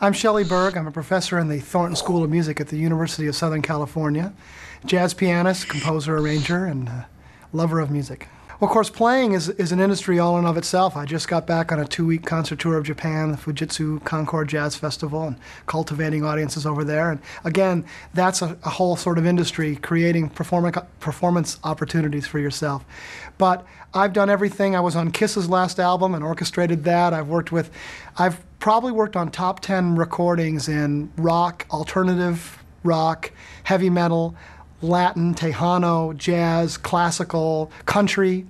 I'm Shelley Berg. I'm a professor in the Thornton School of Music at the University of Southern California. Jazz pianist, composer, arranger, and lover of music. Well, of course, playing is an industry all in of itself. I just got back on a 2-week concert tour of Japan, the Fujitsu Concord Jazz Festival, and cultivating audiences over there. And again, that's a whole sort of industry, creating performance opportunities for yourself. But I've done everything. I was on Kiss's last album and orchestrated that. I've probably worked on top 10 recordings in rock, alternative rock, heavy metal, Latin, Tejano, jazz, classical, country.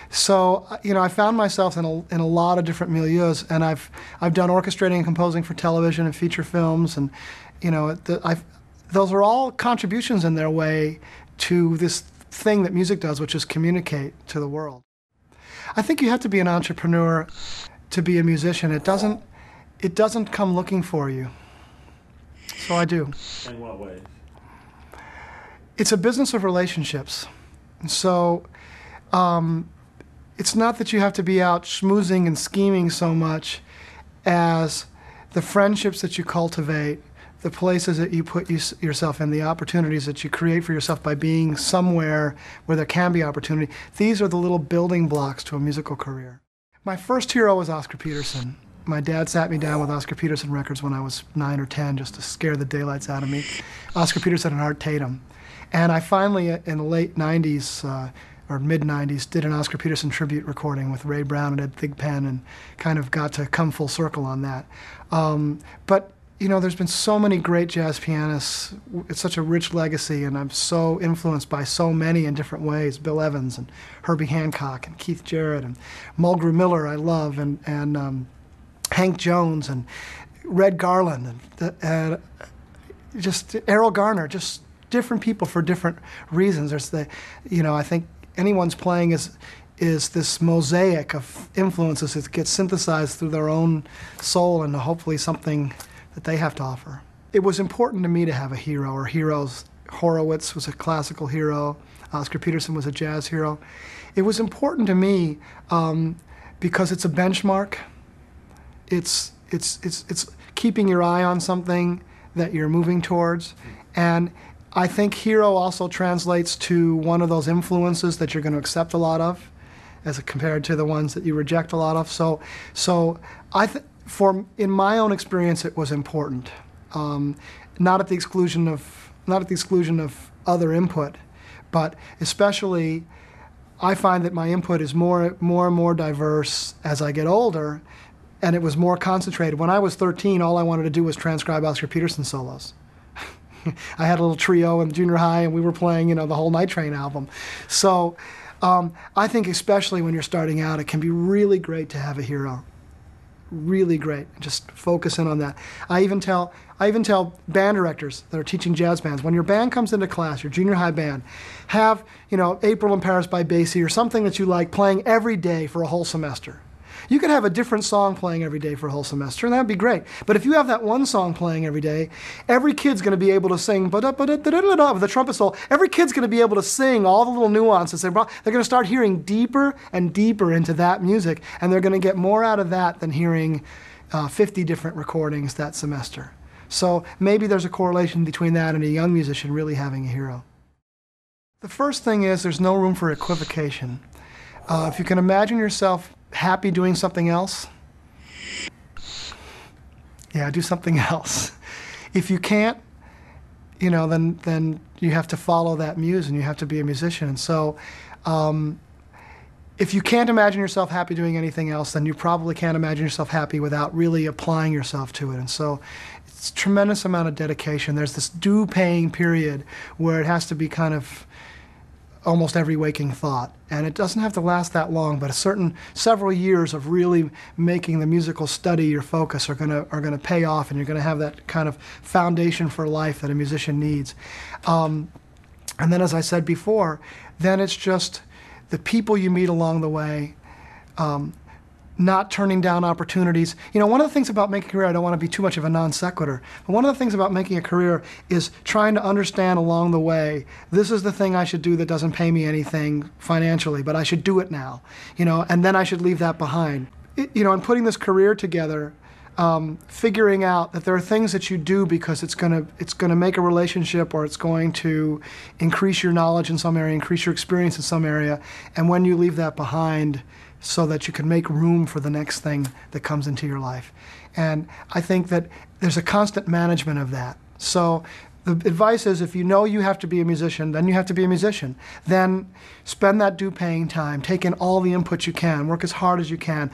So, I found myself in a lot of different milieus, and I've done orchestrating and composing for television and feature films, and those are all contributions in their way to this thing that music does, which is communicate to the world. I think you have to be an entrepreneur to be a musician. It doesn't come looking for you. So I do. In what ways? It's a business of relationships. So it's not that you have to be out schmoozing and scheming so much as the friendships that you cultivate, the places that you put yourself in, the opportunities that you create for yourself by being somewhere where there can be opportunity. These are the little building blocks to a musical career. My first hero was Oscar Peterson. My dad sat me down with Oscar Peterson records when I was 9 or 10 just to scare the daylights out of me. Oscar Peterson and Art Tatum. And I finally, in the late 90s, or mid-90s, did an Oscar Peterson tribute recording with Ray Brown and Ed Thigpen, and kind of got to come full circle on that. But there's been so many great jazz pianists. It's such a rich legacy, and I'm so influenced by so many in different ways. Bill Evans and Herbie Hancock and Keith Jarrett and Mulgrew Miller I love, and Hank Jones and Red Garland and just Errol Garner, just different people for different reasons. There's I think anyone's playing is this mosaic of influences that gets synthesized through their own soul and hopefully something that they have to offer. It was important to me to have a hero or heroes. Horowitz was a classical hero. Oscar Peterson was a jazz hero. It was important to me because it's a benchmark. It's keeping your eye on something that you're moving towards, and I think hero also translates to one of those influences that you're going to accept a lot of, as compared to the ones that you reject a lot of. So in my own experience, it was important, not at the exclusion of other input, but especially I find that my input is more and more diverse as I get older, and it was more concentrated. When I was 13, all I wanted to do was transcribe Oscar Peterson solos. I had a little trio in junior high, and we were playing, the whole Night Train album. So I think especially when you're starting out, it can be really great to have a hero. Really great. Just focus in on that. I even tell band directors that are teaching jazz bands, when your band comes into class, your junior high band, have April in Paris by Basie or something that you like playing every day for a whole semester. You could have a different song playing every day for a whole semester, and that'd be great. But if you have that one song playing every day, every kid's going to be able to sing with the trumpet solo. Every kid's going to be able to sing all the little nuances. They're going to start hearing deeper and deeper into that music, and they're going to get more out of that than hearing 50 different recordings that semester. So maybe there's a correlation between that and a young musician really having a hero. The first thing is there's no room for equivocation. If you can imagine yourself happy doing something else, do something else. If you can't, then you have to follow that muse and you have to be a musician. And so if you can't imagine yourself happy doing anything else, then you probably can't imagine yourself happy without really applying yourself to it. And so it's a tremendous amount of dedication. There's this due-paying period where it has to be kind of almost every waking thought. And it doesn't have to last that long, but several years of really making the musical study your focus are gonna pay off, and you're gonna have that kind of foundation for life that a musician needs. And then, as I said before, then it's just the people you meet along the way, not turning down opportunities. One of the things about making a career, I don't want to be too much of a non sequitur, but one of the things about making a career is trying to understand along the way, this is the thing I should do that doesn't pay me anything financially, but I should do it now, and then I should leave that behind. And putting this career together, figuring out that there are things that you do because it's gonna make a relationship, or it's going to increase your knowledge in some area, increase your experience in some area, and when you leave that behind so that you can make room for the next thing that comes into your life. And I think that there's a constant management of that. So the advice is, if you know you have to be a musician, then you have to be a musician. Then spend that due paying time, take in all the input you can, work as hard as you can.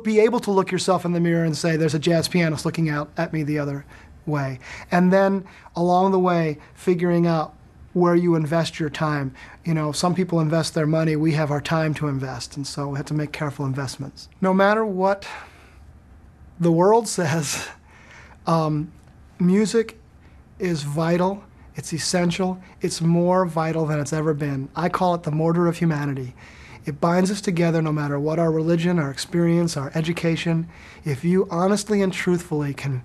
Be able to look yourself in the mirror and say, there's a jazz pianist looking out at me the other way. And then along the way, figuring out where you invest your time. Some people invest their money, we have our time to invest, and so we have to make careful investments. No matter what the world says, music is vital, it's essential, it's more vital than it's ever been. I call it the mortar of humanity. It binds us together no matter what our religion, our experience, our education. If you honestly and truthfully can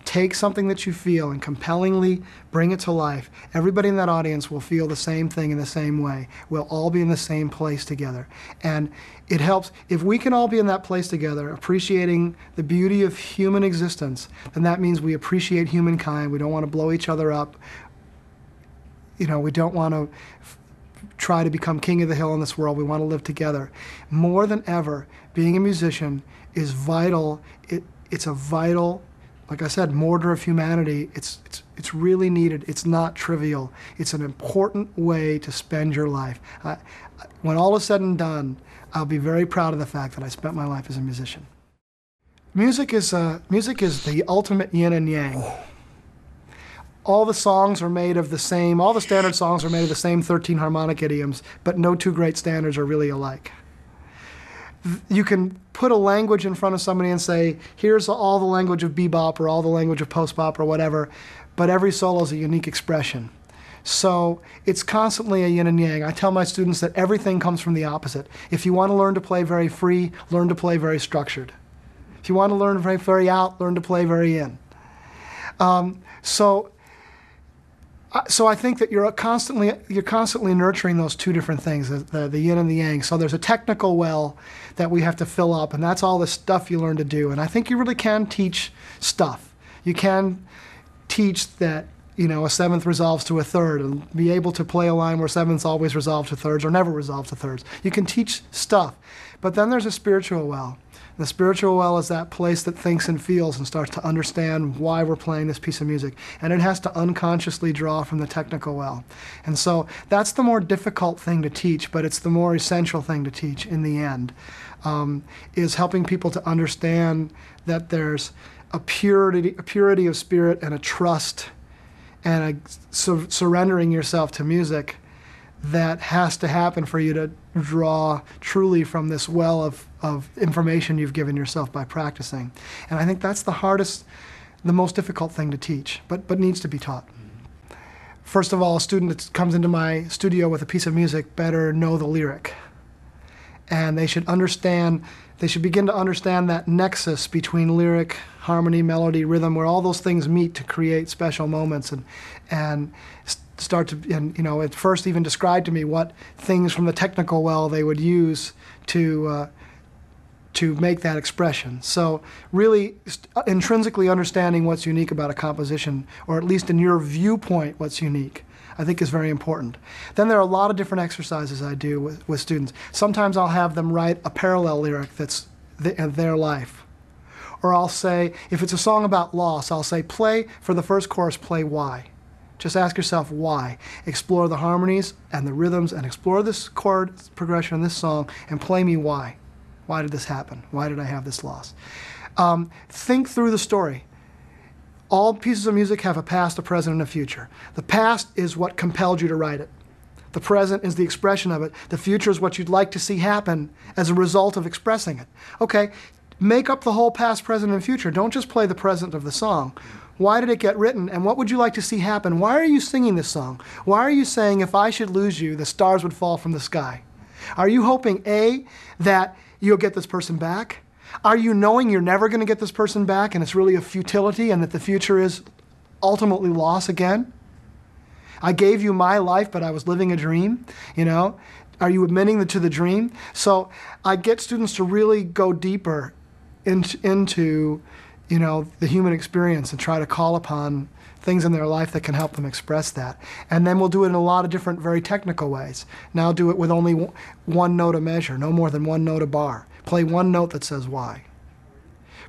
take something that you feel and compellingly bring it to life, everybody in that audience will feel the same thing in the same way. We'll all be in the same place together. And it helps, if we can all be in that place together, appreciating the beauty of human existence, then that means we appreciate humankind. We don't want to blow each other up. We don't want to try to become king of the hill in this world. We want to live together. More than ever, being a musician is vital. It's a vital, like I said, mortar of humanity. It's really needed. It's not trivial. It's an important way to spend your life. When all is said and done, I'll be very proud of the fact that I spent my life as a musician. Music is the ultimate yin and yang. All the songs are made of the same, all the standard songs are made of the same 13 harmonic idioms, but no two great standards are really alike. You can put a language in front of somebody and say, here's all the language of bebop or all the language of post-bop or whatever, but every solo is a unique expression. So it's constantly a yin and yang. I tell my students that everything comes from the opposite. If you want to learn to play very free, learn to play very structured. If you want to learn very out, learn to play very in. So I think that you're constantly nurturing those two different things, the yin and the yang. So there's a technical well that we have to fill up, and that's all the stuff you learn to do. And I think you really can teach stuff. You can teach that a seventh resolves to a third, and be able to play a line where sevenths always resolve to thirds or never resolve to thirds. You can teach stuff. But then there's a spiritual well. The spiritual well is that place that thinks and feels and starts to understand why we're playing this piece of music. And it has to unconsciously draw from the technical well. And so that's the more difficult thing to teach, but it's the more essential thing to teach in the end, is helping people to understand that there's a purity of spirit and a trust and a surrendering yourself to music that has to happen for you to draw truly from this well of information you've given yourself by practicing. And I think that's the most difficult thing to teach, but needs to be taught. First of all, a student that comes into my studio with a piece of music better know the lyric. And they should begin to understand that nexus between lyric, harmony, melody, rhythm, where all those things meet to create special moments, and start to, at first even describe to me what things from the technical well they would use to make that expression. So really intrinsically understanding what's unique about a composition, or at least in your viewpoint what's unique, I think is very important. Then there are a lot of different exercises I do with students. Sometimes I'll have them write a parallel lyric that's their life. Or I'll say, if it's a song about loss, I'll say, for the first chorus, play why. Just ask yourself why. Explore the harmonies and the rhythms and explore this chord progression in this song and play me why. Why did this happen? Why did I have this loss? Think through the story. All pieces of music have a past, a present, and a future. The past is what compelled you to write it. The present is the expression of it. The future is what you'd like to see happen as a result of expressing it. Okay, make up the whole past, present, and future. Don't just play the present of the song. Why did it get written, and what would you like to see happen? Why are you singing this song? Why are you saying, if I should lose you, the stars would fall from the sky? Are you hoping, A, that you'll get this person back? Are you knowing you're never going to get this person back and it's really a futility and that the future is ultimately loss again? I gave you my life, but I was living a dream, Are you admitting to the dream? So I get students to really go deeper into the human experience and try to call upon things in their life that can help them express that. And then we'll do it in a lot of different, very technical ways. Now do it with only one note a measure, no more than one note a bar. Play one note that says why.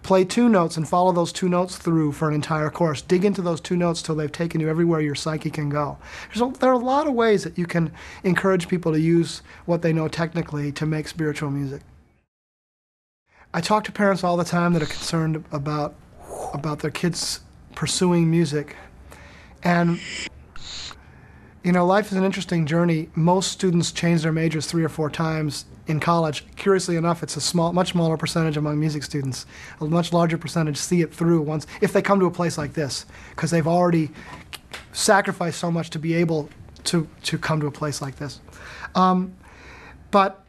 Play two notes and follow those two notes through for an entire course. Dig into those two notes till they've taken you everywhere your psyche can go. There are a lot of ways that you can encourage people to use what they know technically to make spiritual music. I talk to parents all the time that are concerned about their kids pursuing music. And life is an interesting journey. Most students change their majors 3 or 4 times in college. Curiously enough, it's a much smaller percentage among music students. A much larger percentage see it through once, if they come to a place like this, because they've already sacrificed so much to be able to come to a place like this. But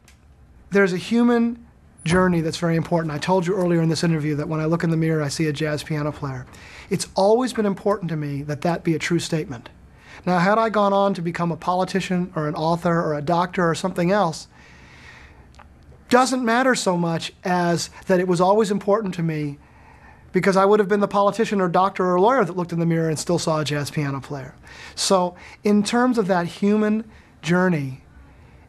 there's a human journey that's very important. I told you earlier in this interview that when I look in the mirror, I see a jazz piano player. It's always been important to me that be a true statement. Now, had I gone on to become a politician or an author or a doctor or something else, doesn't matter so much as that it was always important to me, because I would have been the politician or doctor or lawyer that looked in the mirror and still saw a jazz piano player. So in terms of that human journey,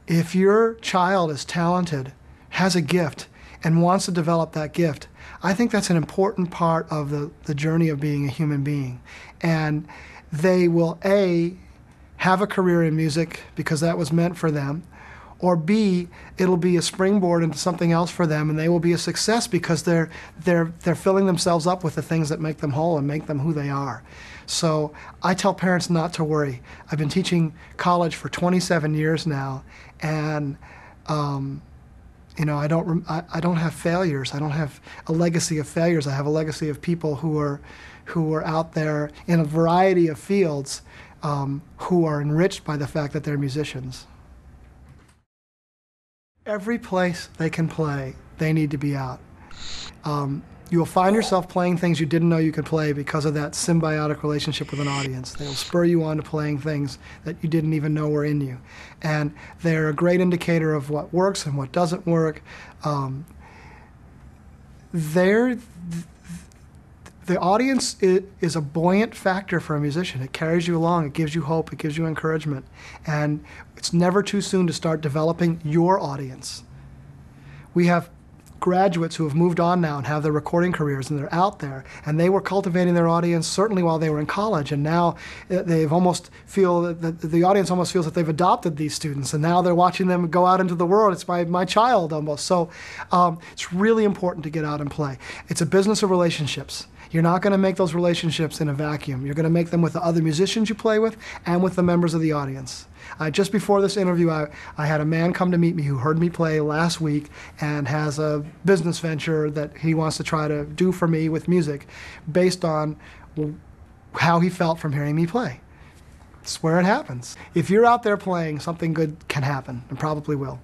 if your child is talented, has a gift, and wants to develop that gift, I think that's an important part of the journey of being a human being. And they will, A, have a career in music because that was meant for them, or B, it'll be a springboard into something else for them, and they will be a success because they're filling themselves up with the things that make them whole and make them who they are. So I tell parents not to worry. I've been teaching college for 27 years now, and I don't have failures. I don't have a legacy of failures. I have a legacy of people who are out there in a variety of fields who are enriched by the fact that they're musicians. Every place they can play, they need to be out. You'll find yourself playing things you didn't know you could play because of that symbiotic relationship with an audience. They'll spur you on to playing things that you didn't even know were in you. And they're a great indicator of what works and what doesn't work. The audience is a buoyant factor for a musician. It carries you along, it gives you hope, it gives you encouragement. And it's never too soon to start developing your audience. We have graduates who have moved on now and have their recording careers, and they're out there, and they were cultivating their audience certainly while they were in college, and now they've almost feel that the audience almost feels that they've adopted these students, and now they're watching them go out into the world. It's my child almost. So it's really important to get out and play. It's a business of relationships. You're not going to make those relationships in a vacuum. You're going to make them with the other musicians you play with and with the members of the audience. Just before this interview, I had a man come to meet me who heard me play last week and has a business venture that he wants to try to do for me with music based on how he felt from hearing me play. It's where it happens. If you're out there playing, something good can happen, and probably will.